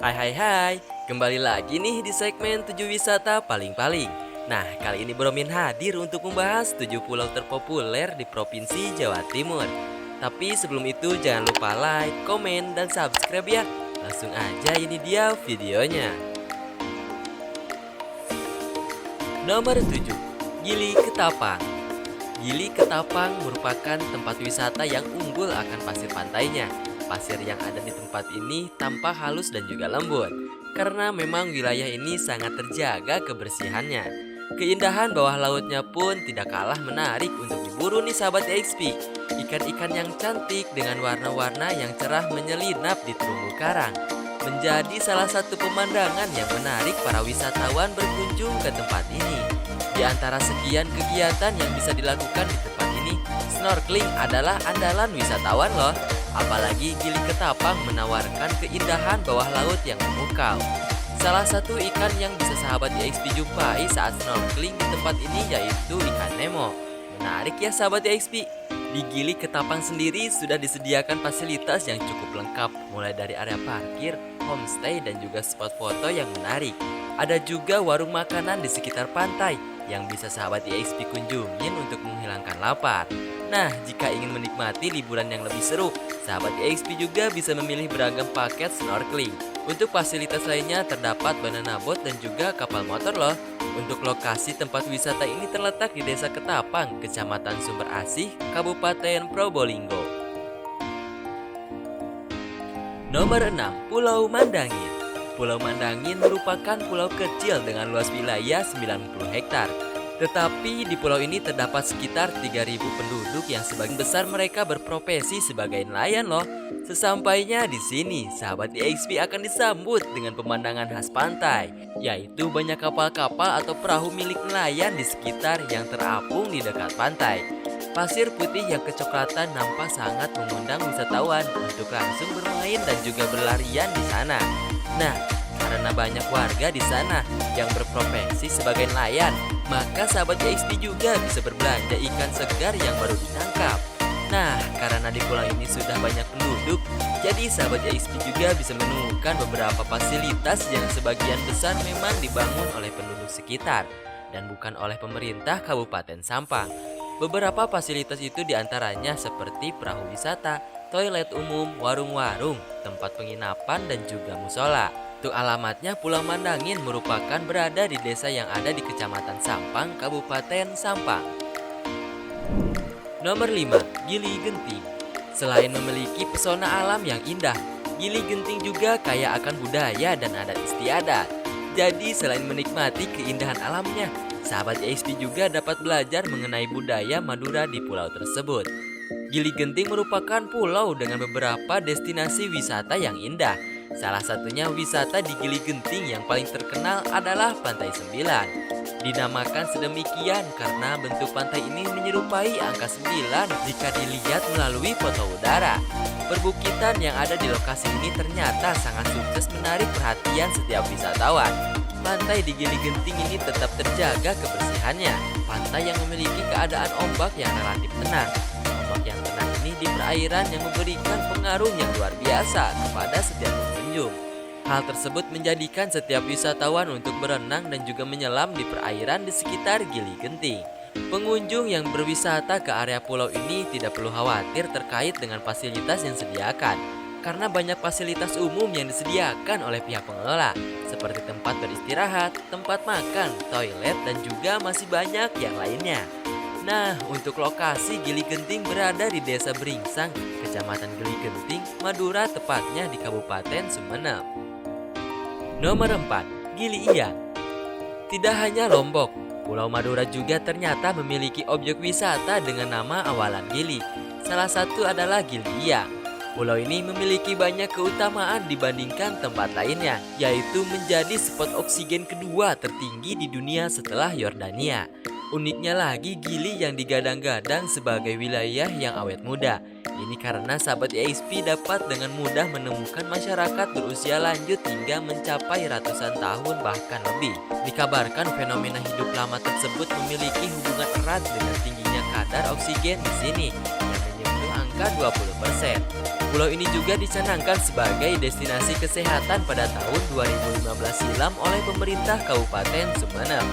Hai, kembali lagi nih di segmen 7 wisata paling-paling. Nah, kali ini Bro Min hadir untuk membahas 7 pulau terpopuler di Provinsi Jawa Timur. Tapi sebelum itu jangan lupa like, komen, dan subscribe ya. Langsung aja ini dia videonya. Nomor 7, Gili Ketapang. Gili Ketapang merupakan tempat wisata yang unggul akan pasir pantainya. Pasir yang ada di tempat ini tampak halus dan juga lembut, karena memang wilayah ini sangat terjaga kebersihannya. Keindahan bawah lautnya pun tidak kalah menarik untuk diburu nih sahabat XP. Ikan-ikan yang cantik dengan warna-warna yang cerah menyelinap di terumbu karang menjadi salah satu pemandangan yang menarik para wisatawan berkunjung ke tempat ini. Di antara sekian kegiatan yang bisa dilakukan di tempat ini, snorkeling adalah andalan wisatawan loh. Apalagi Gili Ketapang menawarkan keindahan bawah laut yang memukau. Salah satu ikan yang bisa sahabat YXP jumpai saat snorkeling di tempat ini yaitu ikan Nemo. Menarik ya sahabat YXP. Di Gili Ketapang sendiri sudah disediakan fasilitas yang cukup lengkap, mulai dari area parkir, homestay, dan juga spot foto yang menarik. Ada juga warung makanan di sekitar pantai yang bisa sahabat YXP kunjungin untuk menghilangkan lapar. Nah, jika ingin menikmati liburan yang lebih seru, sahabat YXP juga bisa memilih beragam paket snorkeling. Untuk fasilitas lainnya terdapat banana boat dan juga kapal motor loh. Untuk lokasi tempat wisata ini terletak di Desa Ketapang, Kecamatan Sumber Asih, Kabupaten Probolinggo. Nomor 6, Pulau Mandangin. Pulau Mandangin merupakan pulau kecil dengan luas wilayah 90 hektar. Tetapi di pulau ini terdapat sekitar 3.000 penduduk yang sebagian besar mereka berprofesi sebagai nelayan loh. Sesampainya di sini, sahabat YXP akan disambut dengan pemandangan khas pantai, yaitu banyak kapal-kapal atau perahu milik nelayan di sekitar yang terapung di dekat pantai. Pasir putih yang kecoklatan nampak sangat mengundang wisatawan untuk langsung bermain dan juga berlarian di sana. Nah, karena banyak warga di sana yang berprofesi sebagai nelayan, maka sahabat YXP juga bisa berbelanja ikan segar yang baru ditangkap. Nah, karena di pulau ini sudah banyak penduduk, jadi sahabat YXP juga bisa menemukan beberapa fasilitas yang sebagian besar memang dibangun oleh penduduk sekitar dan bukan oleh pemerintah Kabupaten Sampang. Beberapa fasilitas itu diantaranya seperti perahu wisata, toilet umum, warung-warung, tempat penginapan, dan juga musola. Untuk alamatnya, Pulau Mandangin merupakan berada di desa yang ada di Kecamatan Sampang, Kabupaten Sampang. Nomor 5, Gili Genting. Selain memiliki pesona alam yang indah, Gili Genting juga kaya akan budaya dan adat istiadat. Jadi selain menikmati keindahan alamnya, sahabat YXP juga dapat belajar mengenai budaya Madura di pulau tersebut. Gili Genting merupakan pulau dengan beberapa destinasi wisata yang indah. Salah satunya wisata di Gili Genting yang paling terkenal adalah Pantai 9. Dinamakan sedemikian karena bentuk pantai ini menyerupai angka 9 jika dilihat melalui foto udara. Perbukitan yang ada di lokasi ini ternyata sangat sukses menarik perhatian setiap wisatawan. Pantai di Gili Genting ini tetap terjaga kebersihannya. Pantai yang memiliki keadaan ombak yang relatif tenang. Ombak yang tenang ini di perairan yang memberikan pengaruh yang luar biasa kepada setiap pengunjung. Hal tersebut menjadikan setiap wisatawan untuk berenang dan juga menyelam di perairan di sekitar Gili Genting. Pengunjung yang berwisata ke area pulau ini tidak perlu khawatir terkait dengan fasilitas yang disediakan, karena banyak fasilitas umum yang disediakan oleh pihak pengelola, seperti tempat beristirahat, tempat makan, toilet, dan juga masih banyak yang lainnya. Nah, untuk lokasi Gili Genting berada di Desa Beringsang, Kecamatan Gili Genting, Madura, tepatnya di Kabupaten Sumeneb. Nomor 4, Gili Iyang. Tidak hanya Lombok, Pulau Madura juga ternyata memiliki objek wisata dengan nama awalan Gili. Salah satu adalah Gili Iyang. Pulau ini memiliki banyak keutamaan dibandingkan tempat lainnya, yaitu menjadi spot oksigen kedua tertinggi di dunia setelah Yordania. Uniknya lagi, Gili yang digadang-gadang sebagai wilayah yang awet muda. Ini karena sahabat YXP dapat dengan mudah menemukan masyarakat berusia lanjut hingga mencapai ratusan tahun bahkan lebih. Dikabarkan fenomena hidup lama tersebut memiliki hubungan erat dengan tingginya kadar oksigen di sini, yang menyentuh angka angka 20%. Pulau ini juga dicanangkan sebagai destinasi kesehatan pada tahun 2015 silam oleh pemerintah Kabupaten Sumeneb.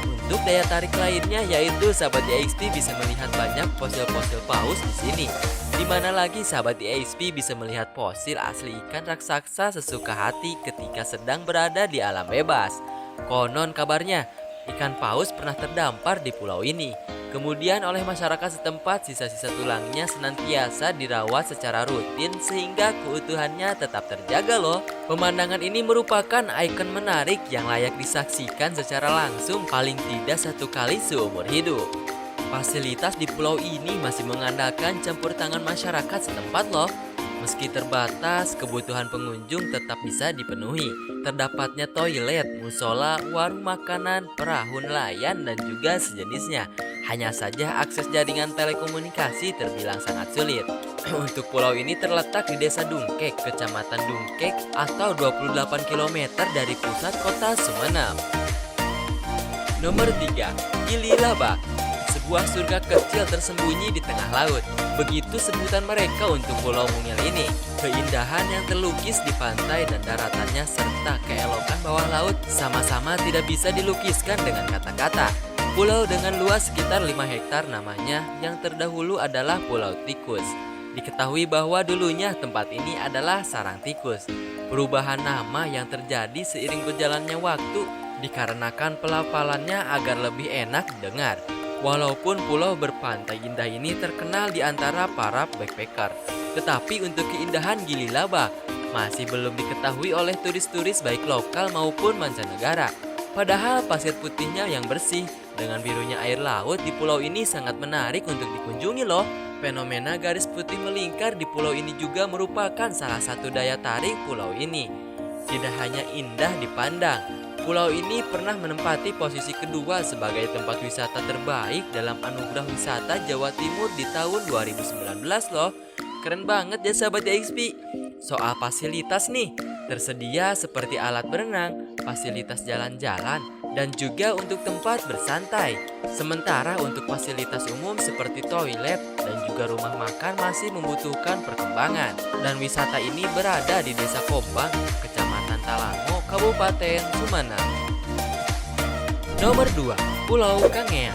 Untuk daya tarik lainnya yaitu sahabat EXP bisa melihat banyak fosil-fosil paus di sini. Di mana lagi sahabat EXP bisa melihat fosil asli ikan raksasa sesuka hati ketika sedang berada di alam bebas. Konon kabarnya, ikan paus pernah terdampar di pulau ini. Kemudian oleh masyarakat setempat sisa-sisa tulangnya senantiasa dirawat secara rutin sehingga keutuhannya tetap terjaga loh. Pemandangan ini merupakan ikon menarik yang layak disaksikan secara langsung paling tidak 1 kali seumur hidup. Fasilitas di pulau ini masih mengandalkan campur tangan masyarakat setempat loh. Meski terbatas, kebutuhan pengunjung tetap bisa dipenuhi. Terdapatnya toilet, musola, warung makanan, perahu nelayan, dan juga sejenisnya. Hanya saja akses jaringan telekomunikasi terbilang sangat sulit. Untuk pulau ini terletak di Desa Dungkek, Kecamatan Dungkek, atau 28 km dari pusat kota Sumeneb. Nomor 3. Gili Labak, sebuah surga kecil tersembunyi di tengah laut. Begitu sebutan mereka untuk Pulau Mungil ini. Keindahan yang terlukis di pantai dan daratannya serta keelokan bawah laut sama-sama tidak bisa dilukiskan dengan kata-kata. Pulau dengan luas sekitar 5 hektar namanya yang terdahulu adalah Pulau Tikus. Diketahui bahwa dulunya tempat ini adalah sarang tikus. Perubahan nama yang terjadi seiring berjalannya waktu dikarenakan pelafalannya agar lebih enak didengar. Walaupun pulau berpantai indah ini terkenal di antara para backpacker, tetapi untuk keindahan Gili Labak masih belum diketahui oleh turis-turis baik lokal maupun mancanegara. Padahal pasir putihnya yang bersih dengan birunya air laut di pulau ini sangat menarik untuk dikunjungi loh. Fenomena garis putih melingkar di pulau ini juga merupakan salah satu daya tarik pulau ini. Tidak hanya indah dipandang, pulau ini pernah menempati posisi kedua sebagai tempat wisata terbaik dalam anugerah wisata Jawa Timur di tahun 2019 loh. Keren banget ya sahabat EXP. Soal fasilitas nih, tersedia seperti alat berenang, fasilitas jalan-jalan, dan juga untuk tempat bersantai. Sementara untuk fasilitas umum seperti toilet dan juga rumah makan masih membutuhkan perkembangan. Dan wisata ini berada di Desa Kombang, Kecamatan Talango, Kabupaten Sumeneb. Nomor 2. Pulau Kangean.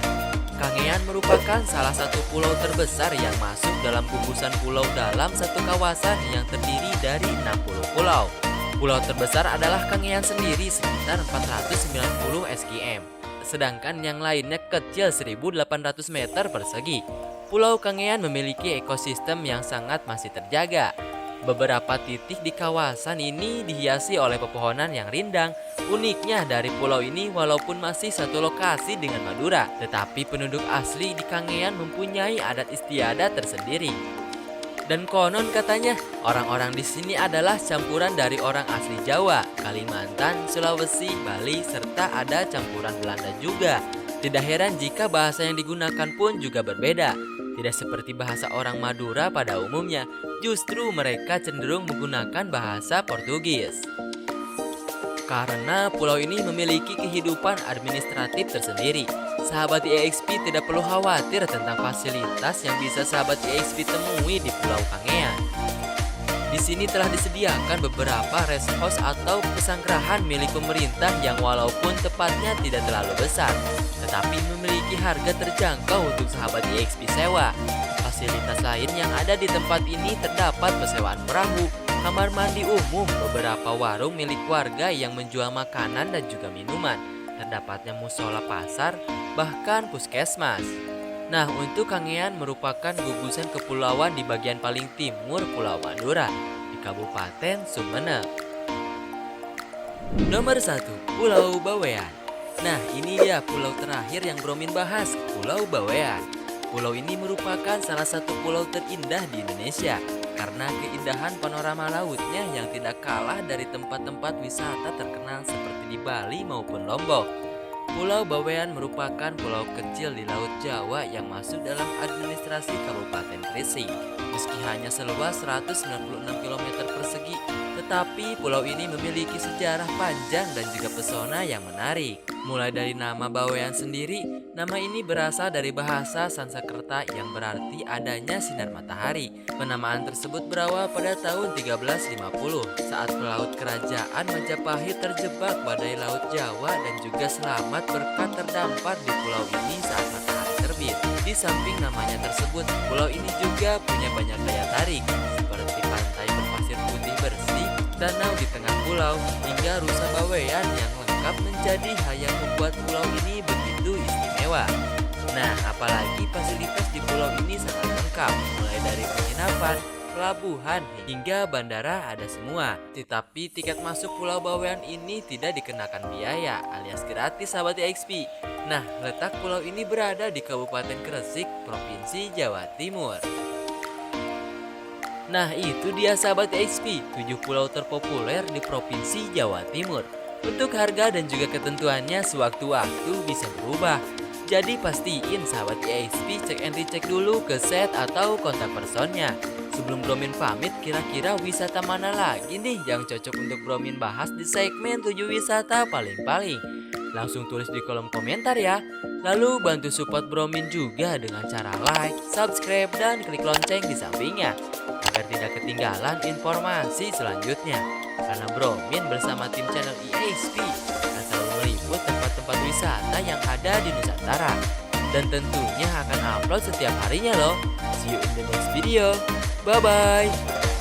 Kangean merupakan salah satu pulau terbesar yang masuk dalam gugusan pulau dalam satu kawasan yang terdiri dari 60 pulau. Pulau terbesar adalah Kangean sendiri sekitar 490 skm, sedangkan yang lainnya kecil 1.800 meter persegi. Pulau Kangean memiliki ekosistem yang sangat masih terjaga. Beberapa titik di kawasan ini dihiasi oleh pepohonan yang rindang. Uniknya dari pulau ini walaupun masih satu lokasi dengan Madura, tetapi penduduk asli di Kangean mempunyai adat istiadat tersendiri. Dan konon katanya orang-orang di sini adalah campuran dari orang asli Jawa, Kalimantan, Sulawesi, Bali, serta ada campuran Belanda juga. Tidak heran jika bahasa yang digunakan pun juga berbeda. Tidak seperti bahasa orang Madura pada umumnya, justru mereka cenderung menggunakan bahasa Portugis. Karena pulau ini memiliki kehidupan administratif tersendiri, sahabat EXP tidak perlu khawatir tentang fasilitas yang bisa sahabat EXP temui di Pulau Kangean. Di sini telah disediakan beberapa rest house atau pesanggrahan milik pemerintah yang walaupun tepatnya tidak terlalu besar, tetapi memiliki harga terjangkau untuk sahabat EXP sewa. Fasilitas lain yang ada di tempat ini terdapat persewaan perahu, kamar mandi umum, beberapa warung milik warga yang menjual makanan dan juga minuman, terdapatnya musola pasar, bahkan puskesmas. Nah, untuk Kangean merupakan gugusan kepulauan di bagian paling timur Pulau Madura, di Kabupaten Sumeneb. Nomor 1. Pulau Bawean. Nah, ini dia pulau terakhir yang Bromin bahas, Pulau Bawean. Pulau ini merupakan salah satu pulau terindah di Indonesia karena keindahan panorama lautnya yang tidak kalah dari tempat-tempat wisata terkenal seperti di Bali maupun Lombok. Pulau Bawean merupakan pulau kecil di Laut Jawa yang masuk dalam administrasi Kabupaten Gresik. Meski hanya seluas 196 km persegi, Tetapi pulau ini memiliki sejarah panjang dan juga pesona yang menarik. Mulai dari nama Bawean sendiri, nama ini berasal dari bahasa Sanskerta yang berarti adanya sinar matahari. Penamaan tersebut berawal pada tahun 1350 saat pelaut kerajaan Majapahit terjebak badai Laut Jawa dan juga selamat berkat terdampar di pulau ini saat matahari terbit. Di samping namanya tersebut, pulau ini juga punya banyak daya tarik seperti pantai berpasir putih bersih, danau di tengah pulau, hingga rusa Bawean yang lengkap menjadi hal yang membuat pulau ini begitu istimewa. Nah, apalagi fasilitas di pulau ini sangat lengkap, mulai dari penginapan, pelabuhan, hingga bandara ada semua. Tetapi tiket masuk Pulau Bawean ini tidak dikenakan biaya alias gratis sahabat EXP. Nah, letak pulau ini berada di Kabupaten Gresik, Provinsi Jawa Timur. Nah, itu dia sahabat EXP, 7 pulau terpopuler di Provinsi Jawa Timur. Untuk harga dan juga ketentuannya sewaktu-waktu bisa berubah. Jadi pastiin sahabat EXP cek and recheck dulu ke set atau kontak personnya. Sebelum Bromin pamit, kira-kira wisata mana lagi nih yang cocok untuk Bromin bahas di segmen 7 wisata paling-paling? Langsung tulis di kolom komentar ya. Lalu bantu support Bromin juga dengan cara like, subscribe, dan klik lonceng di sampingnya agar tidak ketinggalan informasi selanjutnya. Karena Bromin bersama tim channel EXP akan selalu meliput tempat-tempat wisata yang ada di Nusantara. Dan tentunya akan upload setiap harinya loh. See you in the next video. Bye-bye.